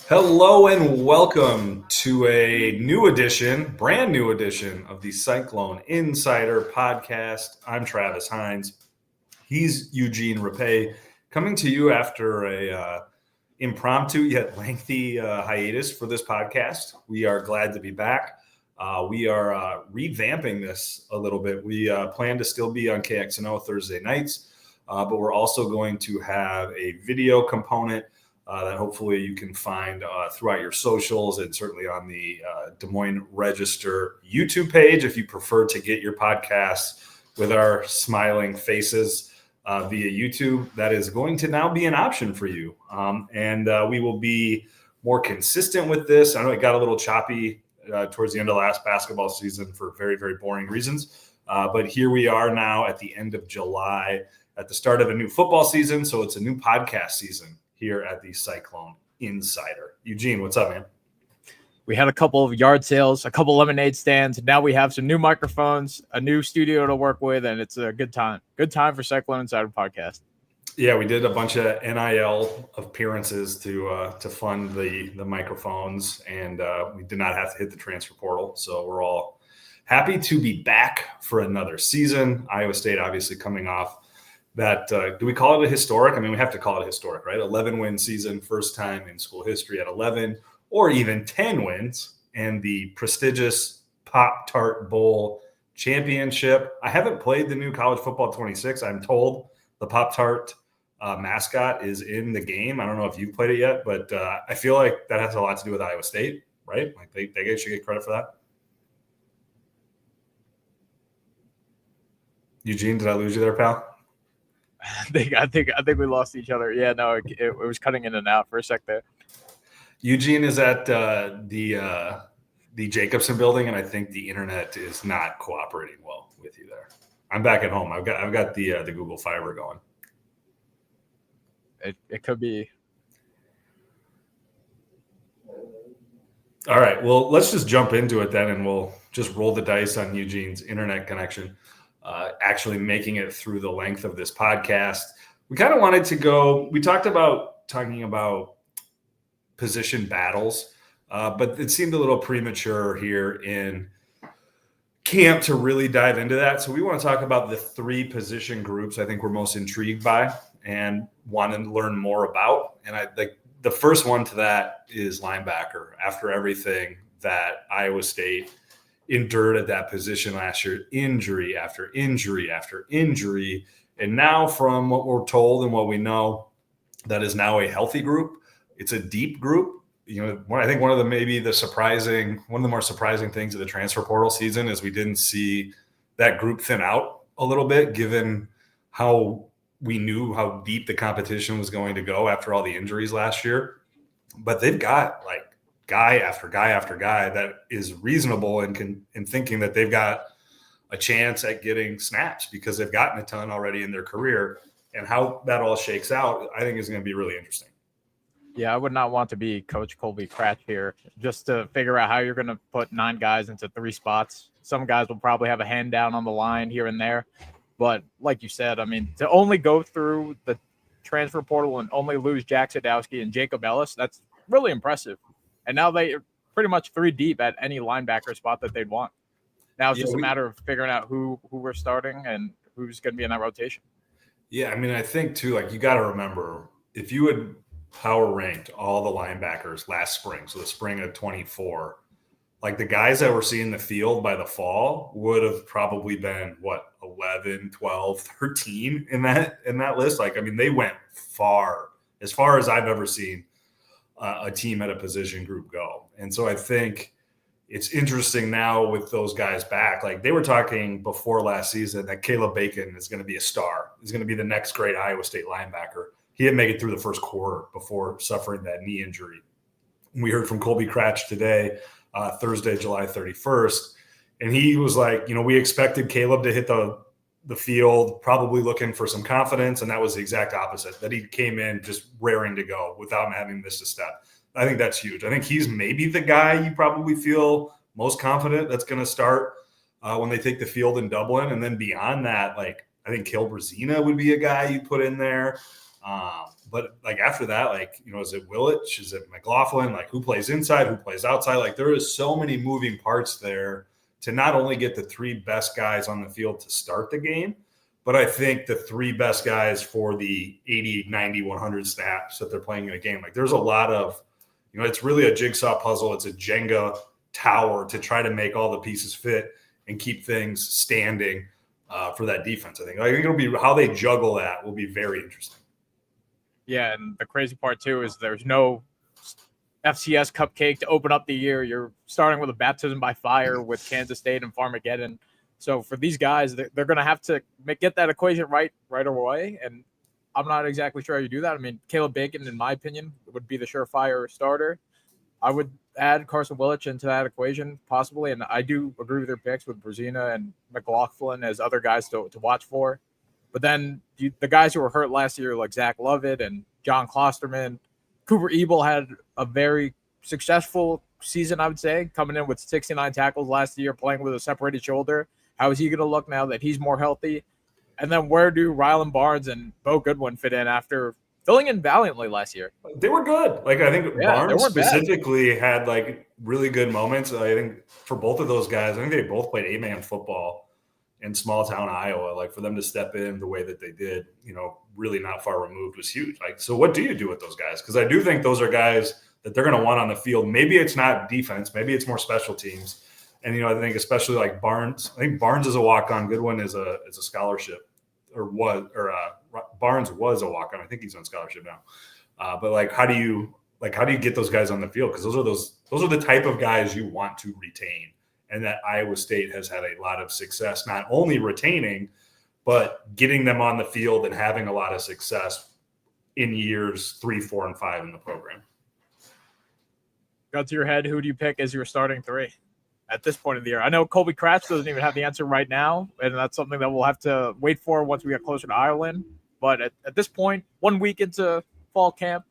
Hello and welcome to a brand new edition of the Cyclone Insider podcast. I'm Travis Hines. He's Eugene Rapay, coming to you after a impromptu yet lengthy hiatus for this podcast. We are glad to be back. We are revamping this a little bit. We plan to still be on KXNO Thursday nights, but we're also going to have a video component that hopefully you can find throughout your socials and certainly on the Des Moines Register YouTube page if you prefer to get your podcasts with our smiling faces via YouTube. That is going to now be an option for you. And we will be more consistent with this. I know it got a little choppy towards the end of last basketball season for very, very boring reasons. But here we are now at the end of July, at the start of a new football season. So it's a new podcast season here at the Cyclone Insider. Eugene, what's up, man? We had a couple of yard sales, a couple lemonade stands. Now we have some new microphones, a new studio to work with, and it's a good time. Good time for Cyclone Insider podcast. Yeah, we did a bunch of NIL appearances to fund the microphones, and we did not have to hit the transfer portal. So we're all happy to be back for another season. Iowa State obviously coming off that, do we call it a historic? I mean, we have to call it historic, right? 11-win season, first time in school history at 11 or even 10 wins, and the prestigious Pop-Tart Bowl championship. I haven't played the new College Football 26. I'm told the Pop-Tart mascot is in the game. I don't know if you've played it yet, but I feel like that has a lot to do with Iowa State, right? Like they should get credit for that. Eugene, did I lose you there, pal? I think we lost each other. Yeah, no, it was cutting in and out for a sec there. Eugene is at the Jacobson building, and I think the internet is not cooperating well with you there. I'm back at home. I've got the Google Fiber going. It could be. All right. Well, let's just jump into it then, and we'll just roll the dice on Eugene's internet connection. Actually making it through the length of this podcast. We kind of wanted to go, we talked about talking about position battles, but it seemed a little premature here in camp to really dive into that. So we want to talk about the three position groups I think we're most intrigued by and want to learn more about. And I think the first one to that is linebacker. After everything that Iowa State endured at that position last year, injury after injury after injury. And now from what we're told and what we know, that is now a healthy group. It's a deep group. You know, I think one of the more surprising things of the transfer portal season is we didn't see that group thin out a little bit, given how we knew how deep the competition was going to go after all the injuries last year. But they've got like guy after guy after guy that is reasonable and thinking that they've got a chance at getting snaps because they've gotten a ton already in their career. And how that all shakes out, I think is going to be really interesting. Yeah, I would not want to be Coach Colby Cratch here just to figure out how you're going to put 9 guys into 3 spots. Some guys will probably have a hand down on the line here and there. But like you said, I mean, to only go through the transfer portal and only lose Jack Sadowski and Jacob Ellis, that's really impressive. And now they are pretty much 3 deep at any linebacker spot that they'd want. Now it's just a matter of figuring out who we're starting and who's going to be in that rotation. Yeah, I mean, I think, too, like you got to remember, if you had power ranked all the linebackers last spring, so the spring of 24, like the guys that were seeing the field by the fall would have probably been, 11, 12, 13 in that list? Like, I mean, they went as far as I've ever seen a team at a position group go. And so I think it's interesting now with those guys back. Like they were talking before last season that Caleb Bacon is going to be a star. He's going to be the next great Iowa State linebacker. He didn't make it through the first quarter before suffering that knee injury. We heard from Colby Cratch today, Thursday, July 31st. And he was like, we expected Caleb to hit the field, probably looking for some confidence, and that was the exact opposite, that he came in just raring to go without having missed a step. I think that's huge. I think he's maybe the guy you probably feel most confident that's going to start when they take the field in Dublin. And then beyond that, like I think Kilbrazina would be a guy you put in there. But like after that, like, is it Willich? Is it McLaughlin? Like who plays inside, who plays outside? Like there is so many moving parts there to not only get the three best guys on the field to start the game, but I think the three best guys for the 80, 90, 100 snaps that they're playing in a game. Like there's a lot of, it's really a jigsaw puzzle. It's a Jenga tower to try to make all the pieces fit and keep things standing for that defense. I think it'll be how they juggle that will be very interesting. Yeah, and the crazy part too is there's no FCS cupcake to open up the year. You're starting with a baptism by fire with Kansas State and Farmageddon. So for these guys, they're going to have to get that equation right away. And I'm not exactly sure how you do that. I mean, Caleb Bacon, in my opinion, would be the surefire starter. I would add Carson Willich into that equation possibly. And I do agree with your picks with Brzezina and McLaughlin as other guys to watch for. But then the guys who were hurt last year, like Zach Lovett and John Klosterman, Cooper Ebel had a very successful season, I would say, coming in with 69 tackles last year, playing with a separated shoulder. How is he going to look now that he's more healthy? And then where do Rylan Barnes and Bo Goodwin fit in after filling in valiantly last year? They were good. Like I think Barnes specifically had like really good moments. I think for both of those guys, I think they both played 8-man football in small town Iowa. Like for them to step in the way that they did, really not far removed was huge. Like, so what do you do with those guys? Because I do think those are guys that they're going to want on the field. Maybe it's not defense. Maybe it's more special teams. And, I think especially like Barnes, I think Barnes is a walk-on. Goodwin is a scholarship Barnes was a walk-on. I think he's on scholarship now. But like, how do you get those guys on the field? Because those are the type of guys you want to retain. And that Iowa State has had a lot of success, not only retaining, but getting them on the field and having a lot of success in years 3, 4, and 5 in the program. Got to your head, who do you pick as your starting three at this point of the year? I know Colby Kratz doesn't even have the answer right now, and that's something that we'll have to wait for once we get closer to Ireland. But at this point, 1 week into fall camp,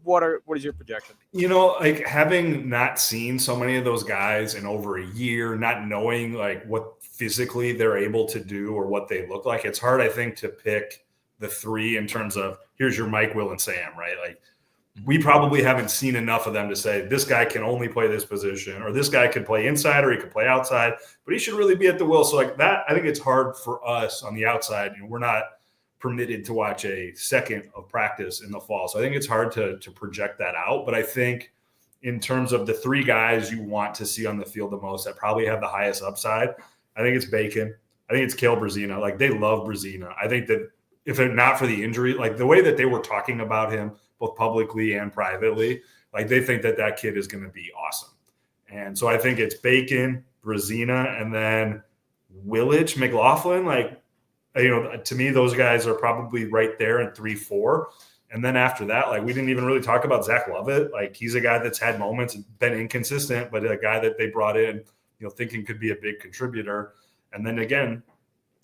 what is your projection? Like having not seen so many of those guys in over a year, not knowing like what physically they're able to do or what they look like, it's hard, I think, to pick the three in terms of here's your Mike, Will, and Sam, right? Like we probably haven't seen enough of them to say this guy can only play this position or this guy could play inside or he could play outside, but he should really be at the will. So like that, I think it's hard for us on the outside. We're not permitted to watch a second of practice in the fall. So I think it's hard to project that out. But I think in terms of the three guys you want to see on the field the most that probably have the highest upside, I think it's Bacon. I think it's Caleb Brzezina. Like they love Brzezina. I think that if it not for the injury, like the way that they were talking about him, both publicly and privately, like they think that kid is going to be awesome. And so I think it's Bacon, Brzezina, and then Willich, McLaughlin. Like, to me, those guys are probably right there in 3, 4. And then after that, like we didn't even really talk about Zach Lovett. Like he's a guy that's had moments, been inconsistent, but a guy that they brought in, thinking could be a big contributor. And then again,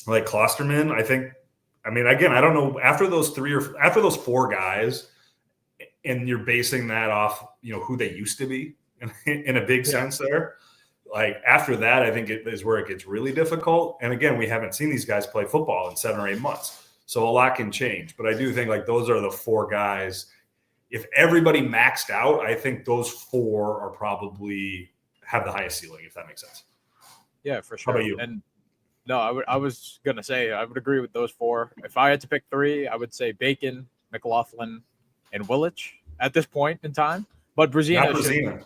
like Klosterman, I don't know, after those 4 guys, and you're basing that off, who they used to be in a big sense there. Like after that, I think it is where it gets really difficult. And again, we haven't seen these guys play football in 7 or 8 months. So a lot can change. But I do think like those are the 4 guys. If everybody maxed out, I think those 4 are probably have the highest ceiling, if that makes sense. Yeah, for sure. How about you? And no, I was going to say, I would agree with those 4. If I had to pick 3, I would say Bacon, McLaughlin, and Willich at this point in time. But Brzezina.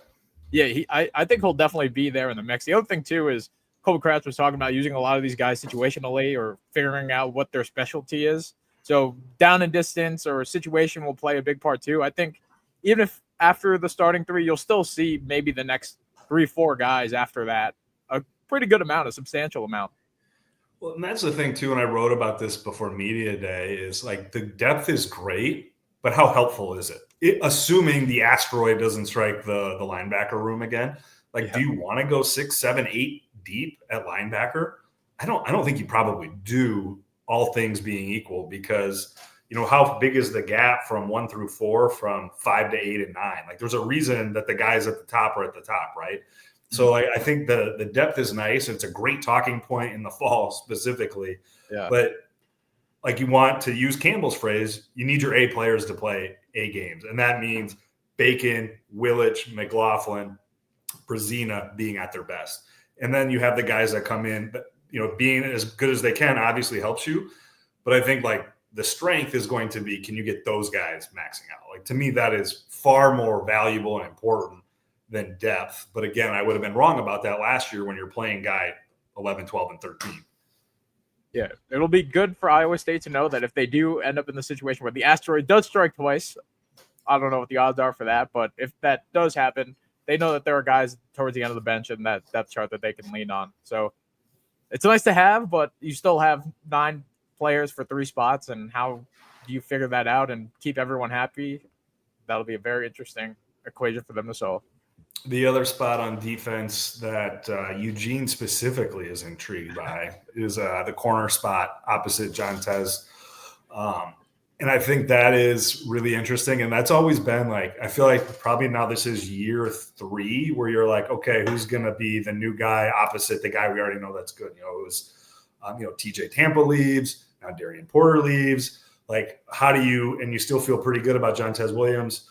Yeah, I think he'll definitely be there in the mix. The other thing, too, is Colby Kratz was talking about using a lot of these guys situationally or figuring out what their specialty is. So down and distance or situation will play a big part, too. I think even if after the starting 3, you'll still see maybe the next 3, 4 guys after that, a pretty good amount, a substantial amount. Well, and that's the thing, too, and I wrote about this before media day, is like the depth is great, but how helpful is it? Assuming the asteroid doesn't strike the linebacker room again, do you want to go 6, 7, 8 deep at linebacker? I don't think you probably do, all things being equal, because how big is the gap from 1 through 4, from 5 to 8 and 9? Like there's a reason that the guys at the top are at the top, right? So I think the depth is nice. It's a great talking point in the fall specifically. Yeah. But like you want to use Campbell's phrase, you need your A players to play A games. And that means Bacon, Willich, McLaughlin, Brazina being at their best. And then you have the guys that come in, being as good as they can obviously helps you. But I think like the strength is going to be, can you get those guys maxing out? Like to me, that is far more valuable and important than depth. But again, I would have been wrong about that last year when you're playing guy 11, 12, and 13. Yeah, it'll be good for Iowa State to know that if they do end up in the situation where the asteroid does strike twice, I don't know what the odds are for that, but if that does happen, they know that there are guys towards the end of the bench and that depth chart that they can lean on. So it's nice to have, but you still have 9 players for 3 spots, and how do you figure that out and keep everyone happy? That'll be a very interesting equation for them to solve. The other spot on defense that Eugene specifically is intrigued by is the corner spot opposite John Tez. And I think that is really interesting. And that's always been like, I feel like probably now this is year 3 where you're like, okay, who's going to be the new guy opposite the guy we already know that's good? It was, TJ Tampa leaves, now Darian Porter leaves. Like, how do you, and you still feel pretty good about John Tez Williams,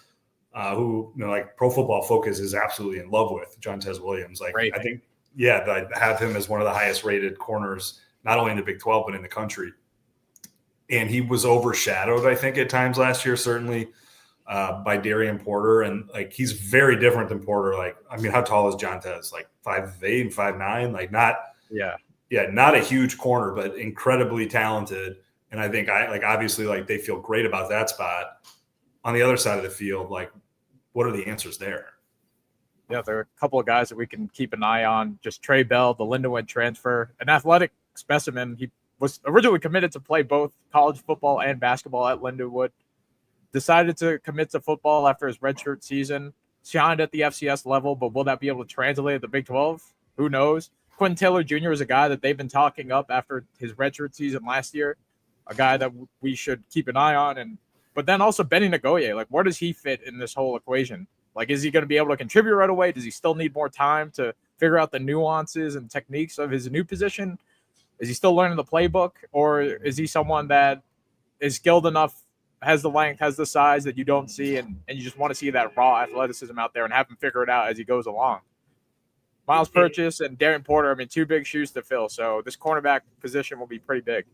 who, like Pro Football Focus is absolutely in love with John Tez Williams. Like, right. I think, I have him as one of the highest rated corners, not only in the Big 12, but in the country. And he was overshadowed, I think, at times last year, certainly by Darian Porter. And like, he's very different than Porter. Like, I mean, how tall is John Tez? Like 5'8" and 5'9", like not a huge corner, but incredibly talented. And I think obviously like they feel great about that spot. On the other side of the field, like, what are the answers there? Yeah, there are a couple of guys that we can keep an eye on. Just Trey Bell, the Lindenwood transfer, an athletic specimen. He was originally committed to play both college football and basketball at Lindenwood. Decided to commit to football after his redshirt season. Shined at the FCS level, but will that be able to translate at the Big 12? Who knows? Quentin Taylor Jr. is a guy that they've been talking up after his redshirt season last year. A guy that we should keep an eye on. But then also Benny Nagoye, like, where does he fit in this whole equation? Like, is he going to be able to contribute right away? Does he still need more time to figure out the nuances and techniques of his new position? Is he still learning the playbook? Or is he someone that is skilled enough, has the length, has the size that you don't see, and you just want to see that raw athleticism out there and have him figure it out as he goes along? Miles Purchase and Darian Porter, I mean, 2 big shoes to fill. So this cornerback position will be pretty big.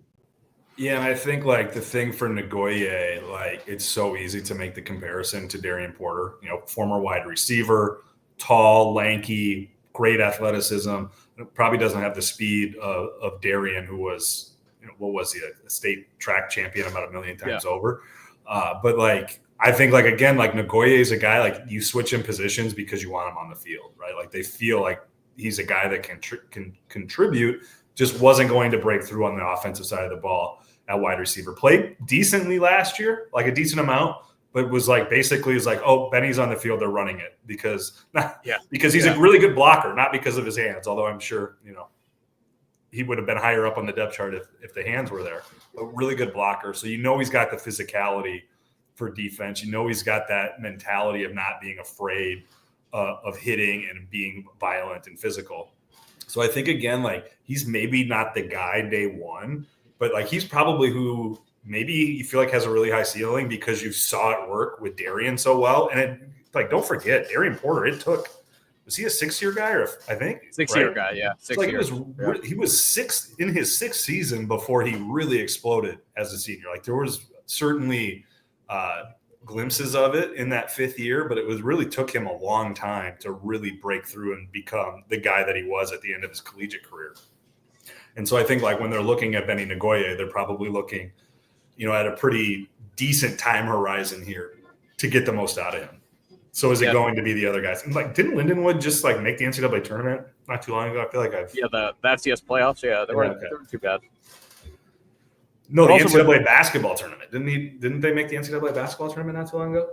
Yeah, and I think like the thing for Nagoye, like it's so easy to make the comparison to Darian Porter, former wide receiver, tall, lanky, great athleticism. Probably doesn't have the speed of Darian, who was, what was he, a state track champion about 1 million times over. But like, I think like, again, like Nagoye is a guy, like you switch in positions because you want him on the field, right? Like they feel like he's a guy that can contribute, just wasn't going to break through on the offensive side of the ball. At wide receiver, played decently last year, like a decent amount, but was like basically is like, oh, Benny's on the field, they're running it because he's a really good blocker, not because of his hands. Although I'm sure he would have been higher up on the depth chart if the hands were there. But really good blocker, so he's got the physicality for defense. He's got that mentality of not being afraid of hitting and being violent and physical. So I think again, like he's maybe not the guy day one. But like he's probably who maybe you feel like has a really high ceiling because you saw it work with Darian so well. And don't forget Darian Porter. Was he a 6-year guy or I think 6-year guy? Yeah, 6 years. He was 6th in his 6th season before he really exploded as a senior. Like there was certainly glimpses of it in that 5th year, but it really took him a long time to really break through and become the guy that he was at the end of his collegiate career. And so I think like when they're looking at Benny Nagoye, they're probably looking, at a pretty decent time horizon here to get the most out of him. So is it going to be the other guys? And like, didn't Lindenwood just like make the NCAA tournament not too long ago? I feel like the FCS playoffs. Yeah, they weren't too bad. No, the NCAA basketball tournament. Didn't they make the NCAA basketball tournament not too long ago?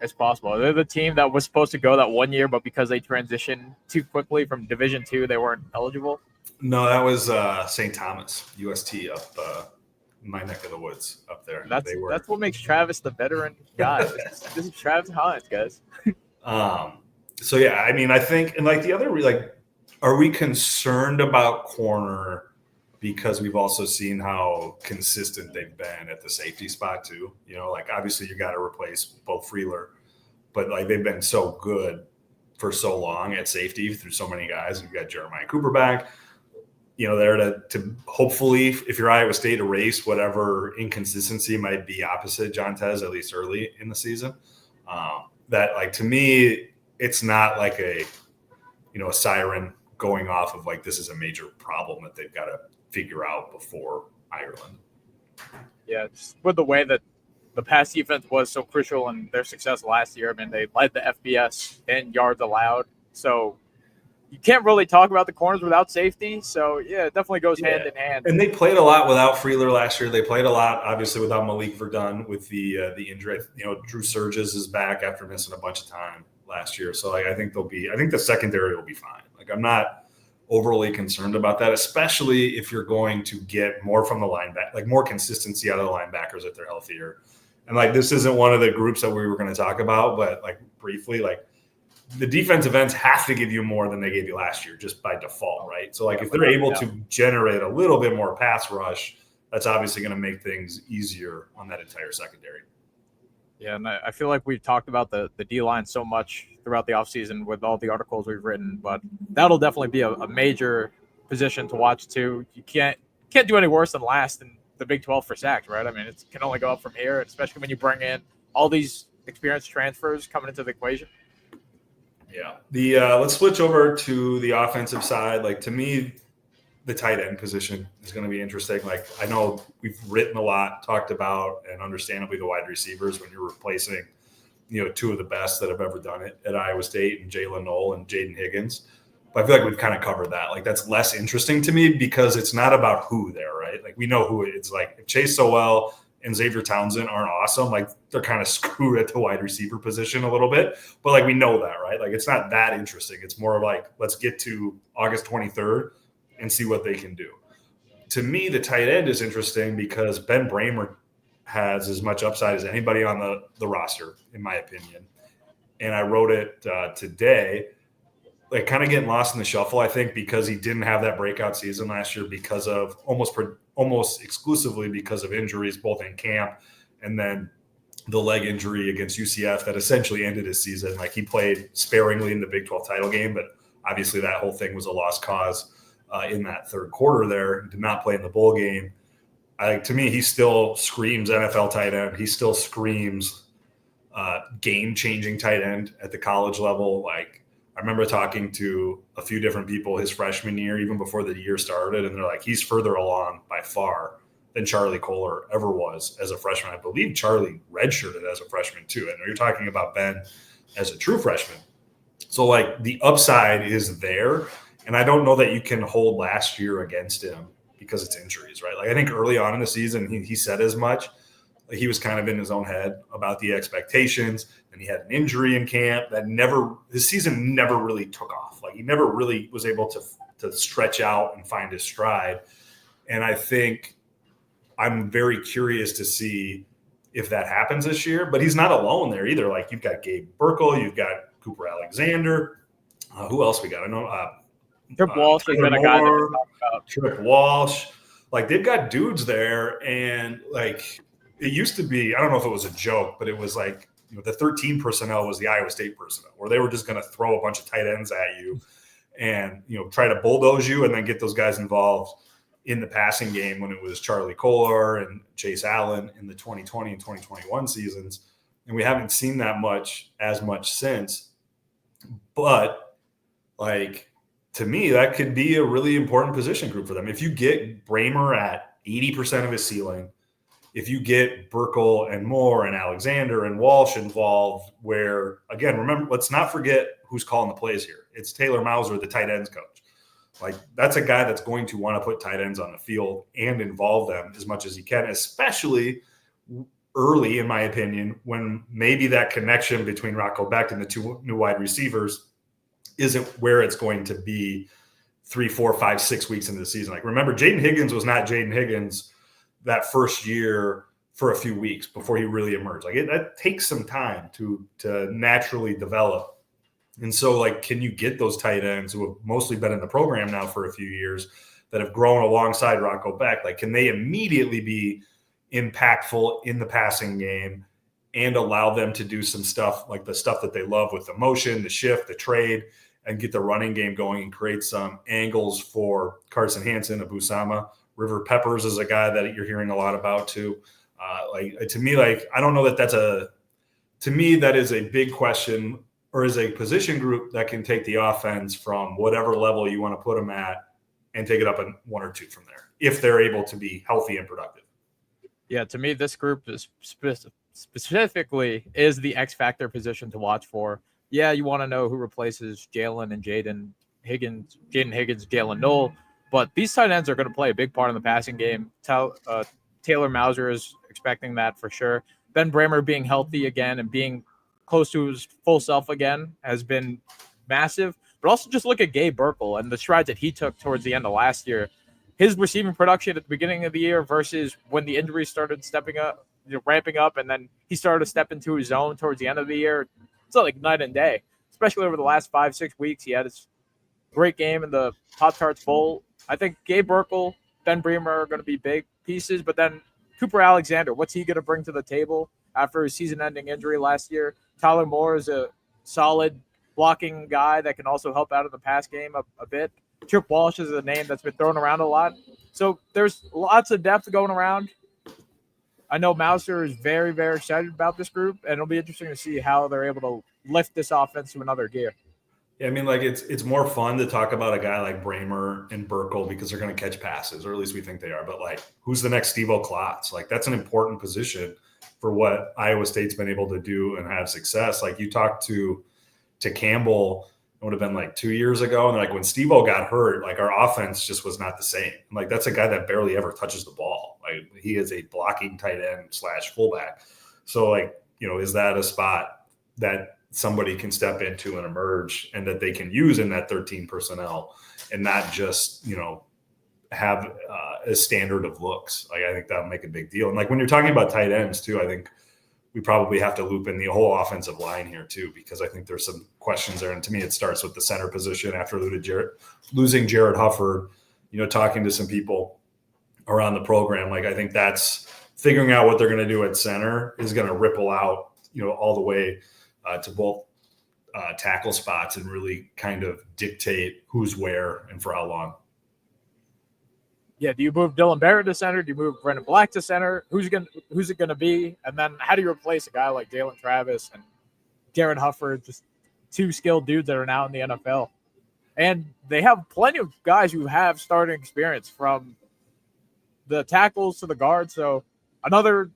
It's possible. They're the team that was supposed to go that 1 year, but because they transitioned too quickly from Division II, they weren't eligible. No, that was St. Thomas, UST up my neck of the woods up there. That's what makes Travis the veteran guy. This is Travis Hines, guys. So yeah, I mean, I think, and like the other, like, are we concerned about corner because we've also seen how consistent they've been at the safety spot too. Like obviously you got to replace Bo Freeler, but like they've been so good for so long at safety through so many guys. You've got Jeremiah Cooper back, there to hopefully, if you're Iowa State, erase whatever inconsistency might be opposite John Tez, at least early in the season. That, like, to me, it's not like a siren going off of like this is a major problem that they've got to figure out before Ireland. Yeah, just with the way that the pass defense was so crucial in their success last year. I mean, they led the FBS in yards allowed. So you can't really talk about the corners without safety. So, yeah, it definitely goes hand in hand. And they played a lot without Freeler last year. They played a lot, obviously, without Malik Verdun with the injury. Drew Surges is back after missing a bunch of time last year. So, I think the secondary will be fine. Like, I'm not overly concerned about that, especially if you're going to get more from the linebacker, like more consistency out of the linebackers if they're healthier. And like, this isn't one of the groups that we were going to talk about, but like briefly, like the defensive ends have to give you more than they gave you last year just by default, right? So like if they're able to generate a little bit more pass rush, that's obviously going to make things easier on that entire secondary. Yeah, and I feel like we've talked about the D-line so much throughout the offseason with all the articles we've written, but that'll definitely be a major position to watch too. You can't do any worse than last in the Big 12 for sacks, right? I mean, it can only go up from here, especially when you bring in all these experienced transfers coming into the equation. Yeah. Let's switch over to the offensive side. Like, to me, the tight end position is going to be interesting. Like, I know we've written a lot, talked about, and understandably the wide receivers when you're replacing, two of the best that have ever done it at Iowa State, and Jalen Knoll and Jaden Higgins. But I feel like we've kind of covered that. Like, that's less interesting to me because it's not about who there, right? Like, we know who it's like. If Chase Sowell and Xavier Townsend aren't awesome, like, they're kind of screwed at the wide receiver position a little bit. But like, we know that, right? Like, it's not that interesting. It's more like, let's get to August 23rd and see what they can do. To me, the tight end is interesting because Ben Bramer has as much upside as anybody on the roster, in my opinion. And I wrote it today, like, kind of getting lost in the shuffle, I think, because he didn't have that breakout season last year because of almost exclusively because of injuries, both in camp and then the leg injury against UCF that essentially ended his season. Like, he played sparingly in the Big 12 title game, but obviously that whole thing was a lost cause in that third quarter there. He did not play in the bowl game. To me, he still screams NFL tight end. He still screams game-changing tight end at the college level. Like, I remember talking to a few different people his freshman year, even before the year started, and they're like, he's further along by far than Charlie Kohler ever was as a freshman. I believe Charlie redshirted as a freshman too. And you're talking about Ben as a true freshman. So like, the upside is there. And I don't know that you can hold last year against him because it's injuries, right? Like, I think early on in the season, he said as much. Like, he was kind of in his own head about the expectations, and he had an injury in camp that his season never really took off. Like, he never really was able to stretch out and find his stride. And I think I'm very curious to see if that happens this year, but he's not alone there either. Like, you've got Gabe Burkle, you've got Cooper Alexander. Who else we got? I know Trip Walsh has been a guy that we talked about. Trip Walsh. Like, they've got dudes there, and like, it used to be, I don't know if it was a joke, but it was like, the 13 personnel was the Iowa State personnel, where they were just going to throw a bunch of tight ends at you and, try to bulldoze you and then get those guys involved in the passing game when it was Charlie Kohler and Chase Allen in the 2020 and 2021 seasons. And we haven't seen that as much since. But like, to me, that could be a really important position group for them. If you get Bramer at 80% of his ceiling, if you get Burkle and Moore and Alexander and Walsh involved, where, again, remember, let's not forget who's calling the plays here. It's Taylor Mauser, the tight ends coach. Like, that's a guy that's going to want to put tight ends on the field and involve them as much as he can, especially early, in my opinion, when maybe that connection between Rocco Becht and the two new wide receivers isn't where it's going to be 3, 4, 5, 6 weeks into the season. Like, remember, Jaden Higgins was not Jaden Higgins that first year for a few weeks before he really emerged. Like, that takes some time to naturally develop. And so, like, can you get those tight ends who have mostly been in the program now for a few years that have grown alongside Rocco Beck, like, can they immediately be impactful in the passing game and allow them to do some stuff like the stuff that they love with the motion, the shift, the trade, and get the running game going and create some angles for Carson Hansen, Abusama. River Peppers is a guy that you're hearing a lot about too. To me, I don't know that to me, that is a big question, or is a position group that can take the offense from whatever level you want to put them at and take it up in 1 or 2 from there, if they're able to be healthy and productive. Yeah, to me, this group is specifically is the X factor position to watch for. Yeah, you want to know who replaces Jalen and Jaden Higgins, Jalen Knoll, but these tight ends are going to play a big part in the passing game. Taylor Mauser is expecting that for sure. Ben Bramer being healthy again and being close to his full self again has been massive. But also just look at Gabe Burkle and the strides that he took towards the end of last year. His receiving production at the beginning of the year versus when the injuries started ramping up, and then he started to step into his zone towards the end of the year. It's like night and day, especially over the last 5-6 weeks. He had his great game in the Pop-Tarts Bowl. I think Gabe Burkle, Ben Bremer are going to be big pieces, but then Cooper Alexander, what's he going to bring to the table after his season-ending injury last year? Tyler Moore is a solid blocking guy that can also help out in the pass game a bit. Chip Walsh is a name that's been thrown around a lot. So there's lots of depth going around. I know Mauser is very, very excited about this group, and it'll be interesting to see how they're able to lift this offense to another gear. Yeah, I mean, it's more fun to talk about a guy like Bramer and Burkle because they're going to catch passes, or at least we think they are. But, who's the next Steve Klotz? That's an important position for what Iowa State's been able to do and have success. You talked to Campbell, it would have been 2 years ago, and when Steve-O got hurt, our offense just was not the same. That's a guy that barely ever touches the ball. He is a blocking tight end / fullback. So is that a spot that somebody can step into and emerge, and that they can use in that 13 personnel and not just have a standard of looks? I think that'll make a big deal. And when you're talking about tight ends too, I think we probably have to loop in the whole offensive line here too, because I think there's some questions there. And to me, it starts with the center position after losing Jared Hufford, talking to some people around the program. I think that's figuring out what they're going to do at center is going to ripple out, all the way to both tackle spots and really kind of dictate who's where and for how long. Yeah, do you move Dylan Barrett to center? Do you move Brendan Black to center? Who's it going to be? And then how do you replace a guy like Jalen Travis and Jared Hufford, just two skilled dudes that are now in the NFL? And they have plenty of guys who have starting experience, from the tackles to the guards. So another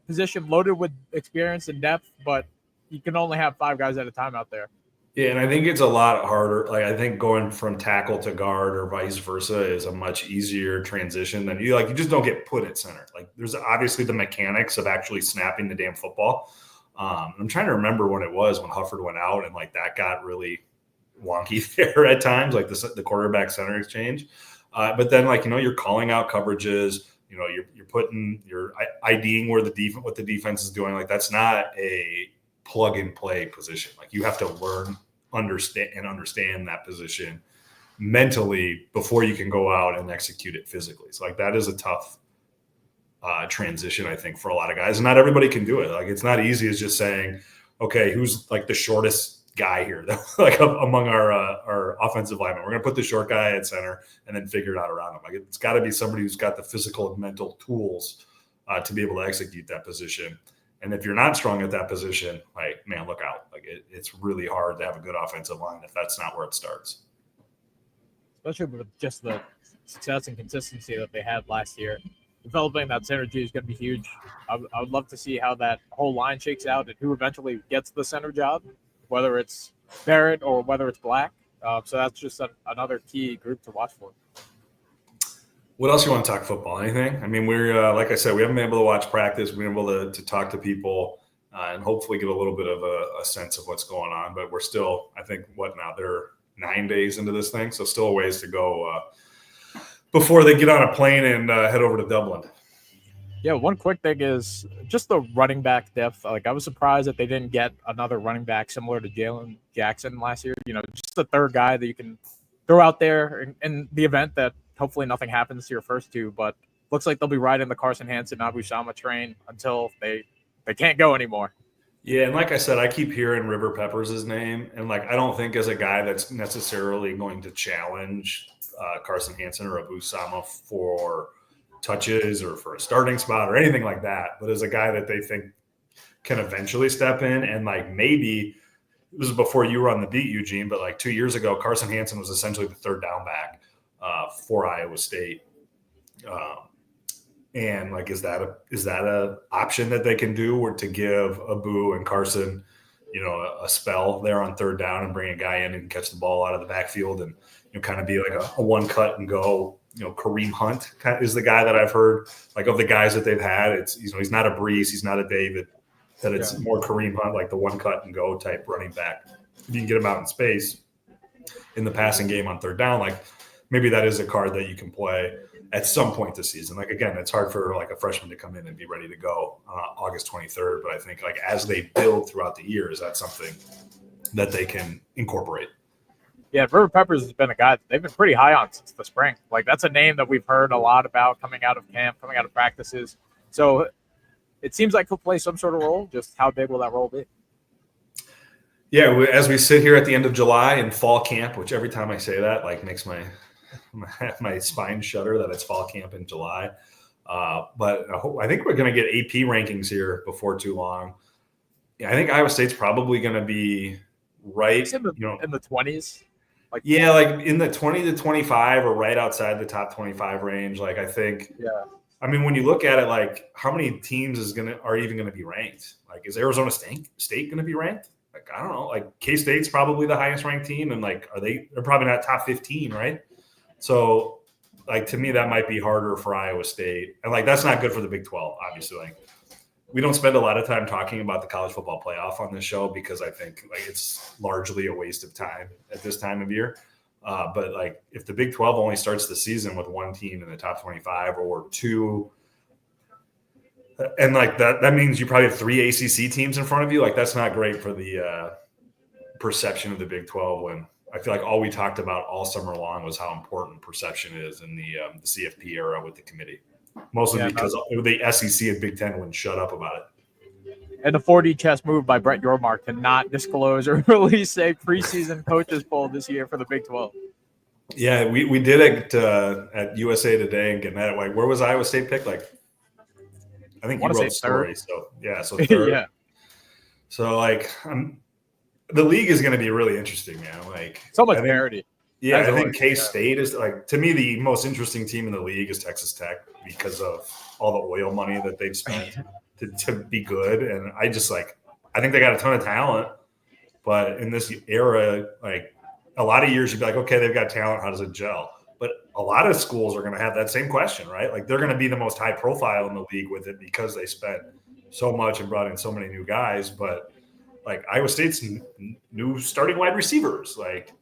position loaded with experience and depth, but you can only have 5 guys at a time out there. Yeah, and I think it's a lot harder. I think going from tackle to guard or vice versa is a much easier transition than you just don't get put at center. There's obviously the mechanics of actually snapping the damn football. I'm trying to remember when it was when Hufford went out and that got really wonky there at times, the quarterback center exchange. But then you're calling out coverages. You're IDing what the defense is doing. That's not a plug and play position. You have to learn, understand that position mentally before you can go out and execute it physically. So that is a tough transition, I think, for a lot of guys. And not everybody can do it. It's not easy as just saying, okay, who's the shortest guy here, among our offensive linemen. We're going to put the short guy at center and then figure it out around him. It's got to be somebody who's got the physical and mental tools to be able to execute that position. And if you're not strong at that position, man, look out. It's really hard to have a good offensive line if that's not where it starts. Especially with just the success and consistency that they had last year. Developing that synergy is going to be huge. I would love to see how that whole line shakes out and who eventually gets the center job, whether it's Barrett or whether it's Black. So that's just another key group to watch for. What else you want to talk football? Anything? I mean, we're like I said, we haven't been able to watch practice. We've been able to talk to people and hopefully get a little bit of a sense of what's going on. But we're still, I think, they're 9 days into this thing, so still a ways to go before they get on a plane and head over to Dublin. Yeah, one quick thing is just the running back depth. I was surprised that they didn't get another running back similar to Jalen Jackson last year. Just the third guy that you can throw out there in the event that hopefully nothing happens to your first two, but looks like they'll be riding the Carson Hansen Abu Shama train until they can't go anymore. Yeah, and like I said, I keep hearing River Peppers' name, and like I don't think as a guy that's necessarily going to challenge Carson Hansen or Abu Sama for touches or for a starting spot or anything like that, but as a guy that they think can eventually step in and like maybe this was before you were on the beat, Eugene, but like 2 years ago, Carson Hansen was essentially the third down back for Iowa State. And like, is that a option that they can do, or to give Abu and Carson, a spell there on third down and bring a guy in and catch the ball out of the backfield and kind of be like a one cut and go. Kareem Hunt is the guy that I've heard, like of the guys that they've had. It's he's not a Brees, he's not a David. That it's more Kareem Hunt, like the one cut and go type running back. If you can get him out in space in the passing game on third down, like maybe that is a card that you can play at some point this season. Like, again, it's hard for like a freshman to come in and be ready to go August 23rd. But I think like as they build throughout the year, is that something that they can incorporate? Yeah, River Peppers has been a guy they've been pretty high on since the spring. Like that's a name that we've heard a lot about coming out of camp, coming out of practices. So it seems like he'll play some sort of role. Just how big will that role be? Yeah, as we sit here at the end of July in fall camp, which every time I say that like makes my spine shudder that it's fall camp in July. But I think we're going to get AP rankings here before too long. Yeah, I think Iowa State's probably going to be right in the 20s. Like in the 20 to 25 or right outside the top 25 range. Like I think, I mean, when you look at it, like how many teams are even going to be ranked? Like, is Arizona State going to be ranked? Like, I don't know. Like K-State's probably the highest ranked team, and like, they're probably not top 15, right? So, like to me, that might be harder for Iowa State, and like that's not good for the Big 12. Obviously, like we don't spend a lot of time talking about the college football playoff on this show because I think like it's largely a waste of time at this time of year. But like if the Big 12 only starts the season with one team in the top 25 or two, and like that means you probably have 3 ACC teams in front of you. Like that's not great for the perception of the Big 12 when I feel like all we talked about all summer long was how important perception is in the CFP era with the committee. Mostly because the SEC and Big Ten wouldn't shut up about it. And the 4D chess move by Brett Yormark to not disclose or release a preseason coaches poll this year for the Big 12. Yeah, we did it at USA Today and Gannett. Like, where was Iowa State picked? Like, I think you wrote the story. So third. Yeah. So like, the league is going to be really interesting, man. Like so much parity. Yeah, I think K-State is like, to me, the most interesting team in the league is Texas Tech because of all the oil money that they've spent to be good. And I think they got a ton of talent, but in this era, like a lot of years you'd be like, okay, they've got talent. How does it gel? But a lot of schools are going to have that same question, right? Like they're going to be the most high profile in the league with it because they spent so much and brought in so many new guys. But like Iowa State's new starting wide receivers, like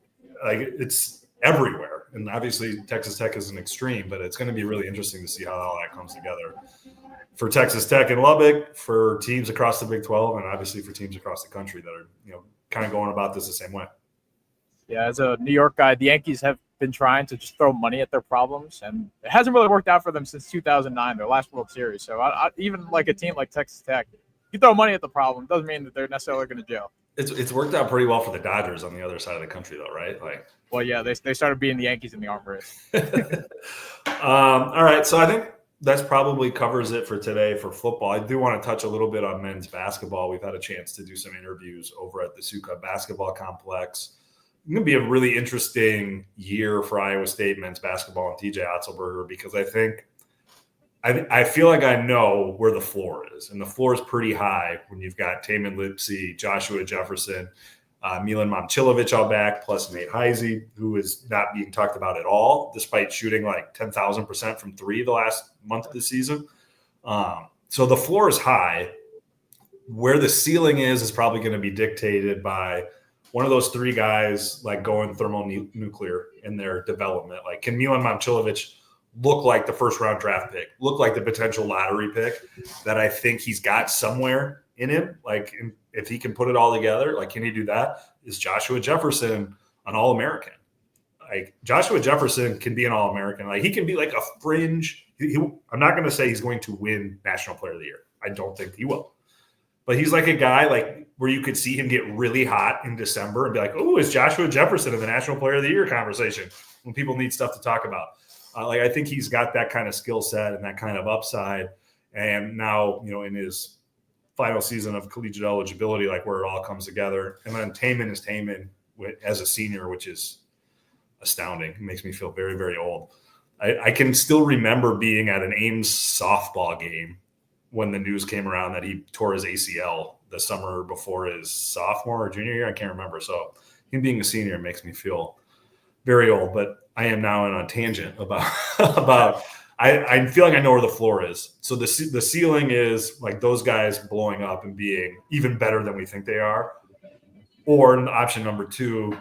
it's everywhere. And obviously Texas Tech is an extreme, but it's going to be really interesting to see how all that comes together for Texas Tech and Lubbock, for teams across the Big 12, and obviously for teams across the country that are, kind of going about this the same way. Yeah, as a New York guy, the Yankees have been trying to just throw money at their problems, and it hasn't really worked out for them since 2009, their last World Series. So even like a team like Texas Tech, you throw money at the problem, doesn't mean that they're necessarily going to jail. It's worked out pretty well for the Dodgers on the other side of the country, though, right? Like, well, yeah, they started being the Yankees in the arm race. All right, so I think that's probably covers it for today for football. I do want to touch a little bit on men's basketball. We've had a chance to do some interviews over at the Suka Basketball Complex. It's going to be a really interesting year for Iowa State men's basketball and TJ Otzelberger because I feel like I know where the floor is, and the floor is pretty high when you've got Taman Lipsey, Joshua Jefferson, Milan Momcilovic all back, plus Nate Heisey, who is not being talked about at all, despite shooting like 10,000% from three the last month of the season. So the floor is high. Where the ceiling is probably going to be dictated by one of those three guys like going thermonuclear in their development. Like, can Milan Momcilovic look like the first round draft pick, look like the potential lottery pick that I think he's got somewhere in him? Like, if he can put it all together, like, can he do that? Is Joshua Jefferson an All-American? like Joshua Jefferson can be an All-American. Like he can be like a fringe. I'm not going to say he's going to win National Player of the Year. I don't think he will. But he's like a guy like where you could see him get really hot in December and be like, oh, is Joshua Jefferson in the National Player of the Year conversation when people need stuff to talk about? Like I think he's got that kind of skill set and that kind of upside. And now, in his final season of collegiate eligibility, like where it all comes together. And then Taman is Taman as a senior, which is astounding. It makes me feel very, very old. I can still remember being at an Ames softball game when the news came around that he tore his ACL the summer before his sophomore or junior year. I can't remember. So him being a senior makes me feel very old, but I am now on a tangent about I feel like I know where the floor is. So the ceiling is like those guys blowing up and being even better than we think they are. Or option number 2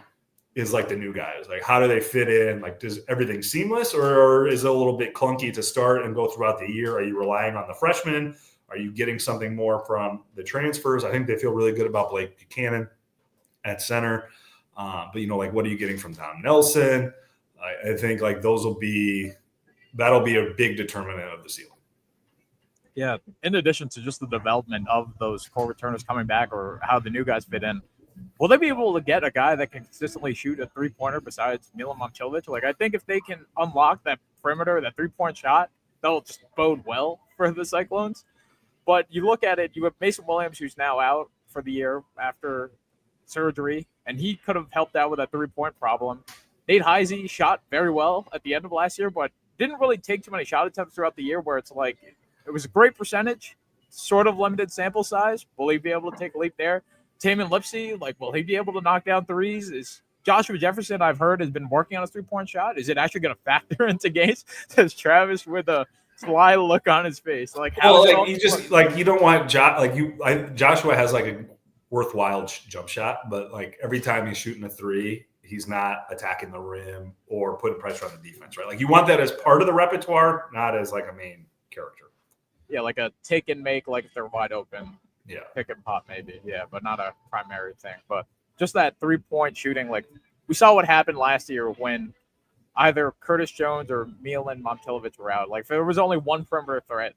is like the new guys. Like how do they fit in? Like does everything seamless or is it a little bit clunky to start and go throughout the year? Are you relying on the freshmen? Are you getting something more from the transfers? I think they feel really good about Blake Buchanan at center. But like what are you getting from Tom Nelson? I think like that'll be a big determinant of the ceiling. Yeah. In addition to just the development of those core returners coming back or how the new guys fit in, will they be able to get a guy that can consistently shoot a 3-pointer besides Milan Momcilovic? Like, I think if they can unlock that perimeter, that 3-point shot, that'll just bode well for the Cyclones. But you look at it, you have Mason Williams, who's now out for the year after surgery, and he could have helped out with that 3-point problem. Nate Hines shot very well at the end of last year, but didn't really take too many shot attempts throughout the year where it's like it was a great percentage, sort of limited sample size. Will he be able to take a leap there? Taman Lipsey, like, will he be able to knock down threes? Is Joshua Jefferson, I've heard, has been working on his 3-point shot. Is it actually going to factor into games? Says Travis with a sly look on his face. Like, how? Well, like you just like you don't want Joshua has like a worthwhile jump shot, but like every time he's shooting a 3, he's not attacking the rim or putting pressure on the defense, right? Like you want that as part of the repertoire, not as like a main character. Yeah, like a take and make, like if they're wide open. Yeah. Pick and pop maybe. Yeah, but not a primary thing. But just that 3-point shooting, like we saw what happened last year when either Curtis Jones or Milan Momcilovic were out. Like if there was only one perimeter threat,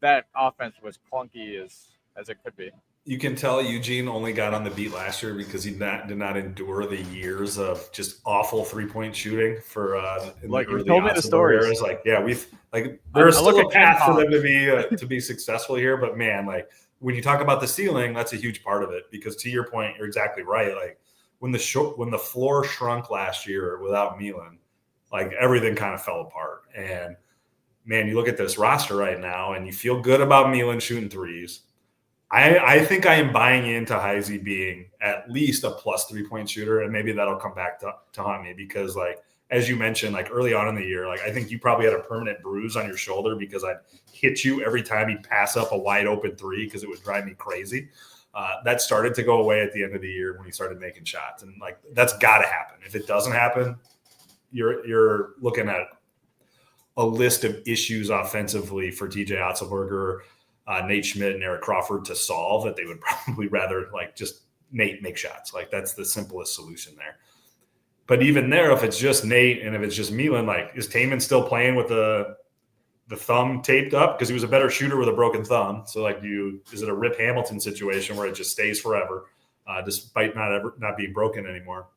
that offense was clunky as it could be. You can tell Eugene only got on the beat last year because he did not endure the years of just awful 3-point shooting for like you told me the stories. Eras. Like there's still a path for them to be successful here, but man, like when you talk about the ceiling, that's a huge part of it because to your point, you're exactly right. Like when the floor shrunk last year without Milan, like everything kind of fell apart. And man, you look at this roster right now and you feel good about Milan shooting threes. I think I am buying into Heisey being at least a plus 3-point shooter, and maybe that'll come back to haunt me because, like, as you mentioned, like early on in the year, like I think you probably had a permanent bruise on your shoulder because I'd hit you every time he'd pass up a wide open 3 because it would drive me crazy. That started to go away at the end of the year when he started making shots, and like that's got to happen. If it doesn't happen, you're looking at a list of issues offensively for TJ Otzelberger, Nate Schmidt, and Eric Crawford to solve that they would probably rather like just Nate make shots. Like that's the simplest solution there. But even there, if it's just Nate and if it's just Milan, like is Taman still playing with the thumb taped up because he was a better shooter with a broken thumb? So like, is it a Rip Hamilton situation where it just stays forever, despite not being broken anymore?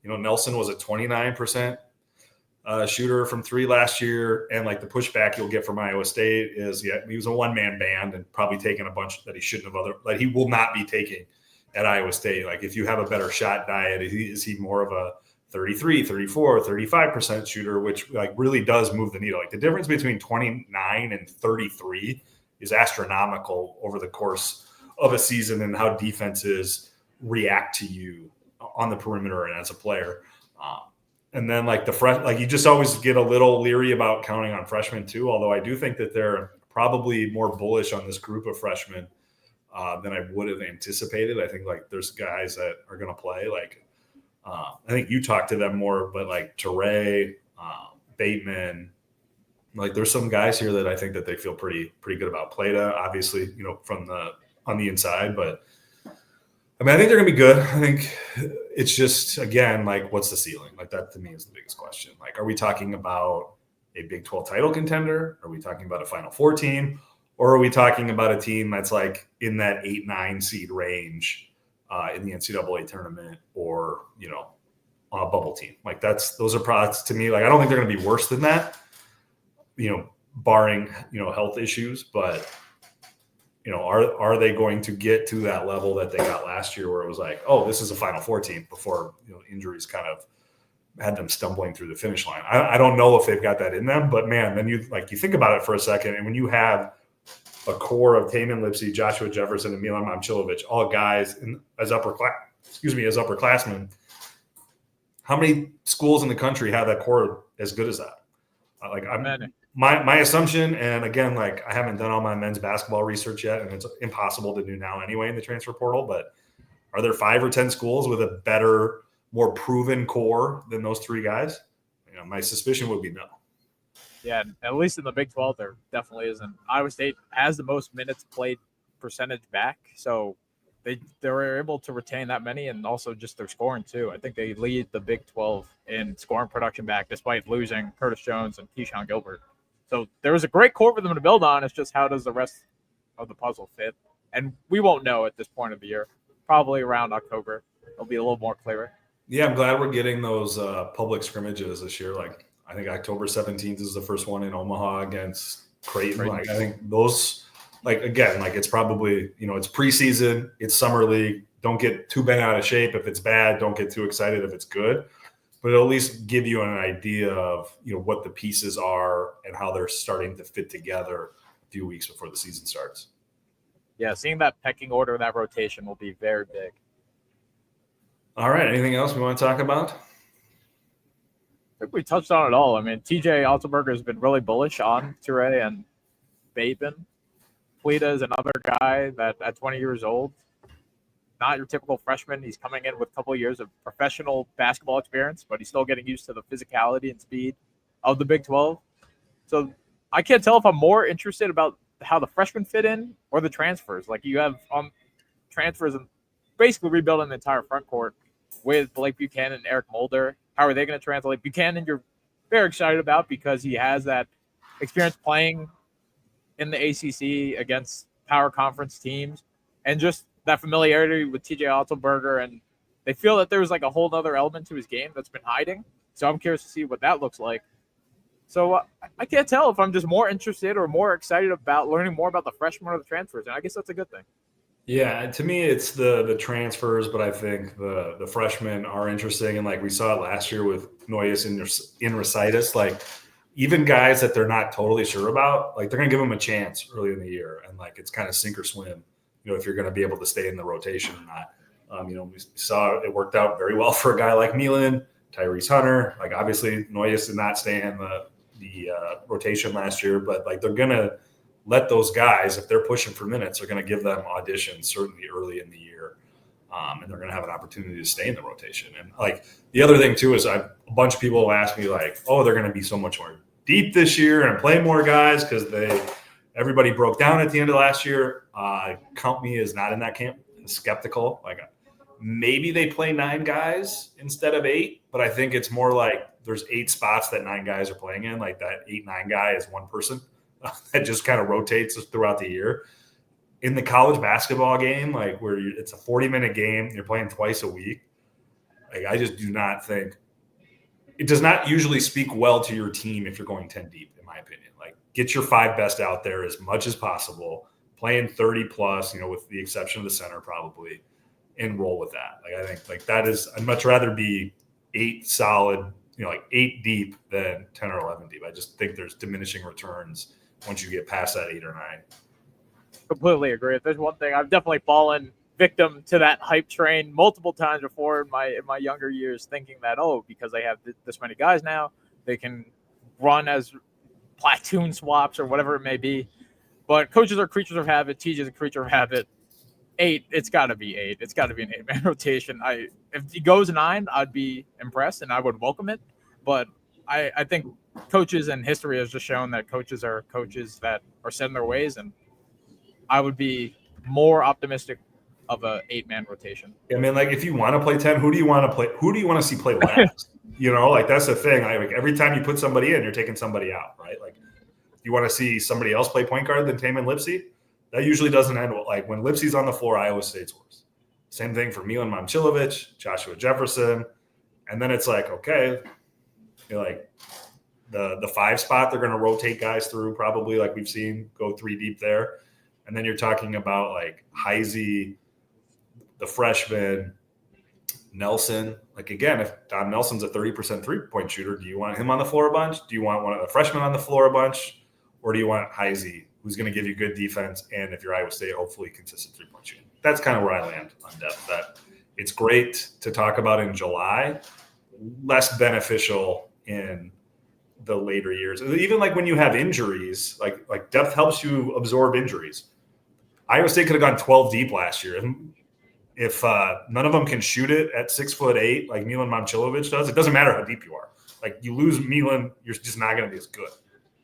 Nelson was a 29% shooter from 3 last year, and like the pushback you'll get from Iowa State is he was a one-man band and probably taking a bunch that he shouldn't have like he will not be taking at Iowa State. Like if you have a better shot diet, is he more of a 33, 34, 35% shooter, which like really does move the needle. Like the difference between 29 and 33 is astronomical over the course of a season and how defenses react to you on the perimeter and as a player. And then like you just always get a little leery about counting on freshmen too. Although I do think that they're probably more bullish on this group of freshmen than I would have anticipated. I think like there's guys that are going to play. Like I think you talk to them more, but like Teray, Bateman, like there's some guys here that I think that they feel pretty good about. Plata, obviously, from on the inside, but I mean, I think they're going to be good. I think it's just, again, like, what's the ceiling? Like, that to me is the biggest question. Like, are we talking about a Big 12 title contender? Are we talking about a Final Four team? Or are we talking about a team that's like in that 8-9 seed range in the NCAA tournament, or, on a bubble team? Like, those are products to me. Like, I don't think they're going to be worse than that, barring, health issues. But, are they going to get to that level that they got last year, where it was like, oh, this is a Final Four team, before, injuries kind of had them stumbling through the finish line? I don't know if they've got that in them, but man, then you think about it for a second, and when you have a core of Tamin Lipsey, Joshua Jefferson, and Milan Momcilovic, all guys as upperclassmen, how many schools in the country have that core as good as that? My assumption, and again, like, I haven't done all my men's basketball research yet, and it's impossible to do now anyway in the transfer portal, but are there 5 or 10 schools with a better, more proven core than those 3 guys? My suspicion would be no. Yeah, at least in the Big 12, there definitely isn't. Iowa State has the most minutes played percentage back, so they were able to retain that many, and also just their scoring too. I think they lead the Big 12 in scoring production back, despite losing Curtis Jones and Keyshawn Gilbert. So there was a great core for them to build on. It's just, how does the rest of the puzzle fit? And we won't know at this point of the year. Probably around October, it'll be a little more clearer. Yeah, I'm glad we're getting those public scrimmages this year. Like, I think October 17th is the first one in Omaha against Creighton. Like, I think those, like, again, like, it's probably, it's preseason, it's summer league. Don't get too bent out of shape if it's bad. Don't get too excited if it's good. But it'll at least give you an idea of, what the pieces are and how they're starting to fit together a few weeks before the season starts. Yeah, seeing that pecking order, that rotation will be very big. All right. Anything else we want to talk about? I think we touched on it all. I mean, TJ Altenberger has been really bullish on Toure and Bateman. Plita is another guy that at 20 years old, not your typical freshman. He's coming in with a couple of years of professional basketball experience, but he's still getting used to the physicality and speed of the Big 12. So I can't tell if I'm more interested about how the freshmen fit in or the transfers. Like, you have transfers and basically rebuilding the entire front court with Blake Buchanan and Eric Mulder. How are they going to translate? Buchanan, you're very excited about because he has that experience playing in the ACC against power conference teams, and just that familiarity with TJ Altenberger, and they feel that there's like a whole other element to his game that's been hiding. So I'm curious to see what that looks like. So I can't tell if I'm just more interested or more excited about learning more about the freshmen or the transfers, and I guess that's a good thing. Yeah, to me, it's the transfers, but I think the freshmen are interesting. And like we saw it last year with Noyes in Recitus, like, even guys that they're not totally sure about, like, they're going to give them a chance early in the year. And like, it's kind of sink or swim, if you're going to be able to stay in the rotation or not. We saw it worked out very well for a guy like Milan, Tyrese Hunter. Like, obviously, Noyes did not stay in the rotation last year, but like, they're going to let those guys, if they're pushing for minutes, they're going to give them auditions certainly early in the year. And they're going to have an opportunity to stay in the rotation. And like, the other thing too is a bunch of people will ask me like, oh, they're going to be so much more deep this year and play more guys because everybody broke down at the end of last year. Count me as not in that camp. I'm skeptical. Like, maybe they play 9 guys instead of 8, but I think it's more like there's 8 spots that 9 guys are playing in. Like, that 8-9 guy is one person that just kind of rotates throughout the year. In the college basketball game, like, where it's a 40-minute game, you're playing twice a week. Like, I just do not think it does not usually speak well to your team if you're going 10 deep, in my opinion. Like, get your 5 best out there as much as possible, playing 30 plus, with the exception of the center probably, and roll with that. Like, I think like that is, I'd much rather be 8 solid, like 8 deep than 10 or 11 deep. I just think there's diminishing returns once you get past that 8 or 9. Completely agree. If there's one thing, I've definitely fallen victim to that hype train multiple times before in my younger years, thinking that, because they have this many guys now, they can run as platoon swaps or whatever it may be. But coaches are creatures of habit. TJ is a creature of habit. 8, it's got to be 8. It's got to be an 8-man rotation. If he goes 9, I'd be impressed and I would welcome it. But I think coaches and history has just shown that coaches that are set in their ways, and I would be more optimistic of a 8-man rotation. I mean, like if you want to play 10, who do you want to play? Who do you want to see play last? Like that's the thing. Like every time you put somebody in, you're taking somebody out, right? Like you want to see somebody else play point guard than Taman Lipsy. That usually doesn't end well. Like when Lipsy's on the floor, Iowa State's worse. Same thing for Milan Momcilovic, Joshua Jefferson. And then it's like, okay, you're like the 5 spot, they're going to rotate guys through probably like we've seen go 3 deep there. And then you're talking about like Hines, the freshman, Nelson. Like again, if Don Nelson's a 30% 3-point shooter, do you want him on the floor a bunch? Do you want one of the freshmen on the floor a bunch? Or do you want Hines, who's going to give you good defense and if you're Iowa State, hopefully consistent 3-point shooting? That's kind of where I land on depth. That it's great to talk about in July, less beneficial in the later years. Even like when you have injuries, like depth helps you absorb injuries. Iowa State could have gone 12 deep last year. If none of them can shoot it at 6'8", like Milan Momcilovic does, it doesn't matter how deep you are. Like you lose Milan, you're just not going to be as good.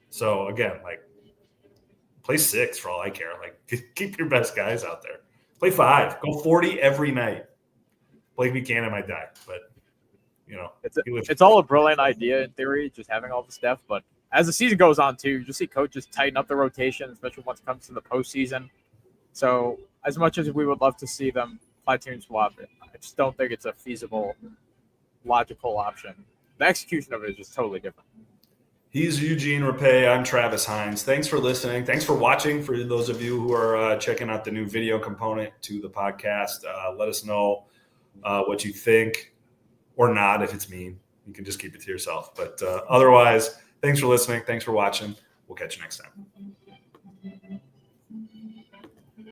So again, like play 6 for all I care. Like keep your best guys out there. Play 5. Go 40 every night. Blake Buchanan might die, but it's all a brilliant idea in theory, just having all this depth. But as the season goes on, too, you'll see coaches tighten up the rotation, especially once it comes to the postseason. So as much as we would love to see them platoon swap, I just don't think it's a feasible, logical option. The execution of it is just totally different. He's Eugene Rapay. I'm Travis Hines. Thanks for listening. Thanks for watching. For those of you who are checking out the new video component to the podcast, let us know what you think or not. If it's mean, you can just keep it to yourself. But otherwise, thanks for listening. Thanks for watching. We'll catch you next time.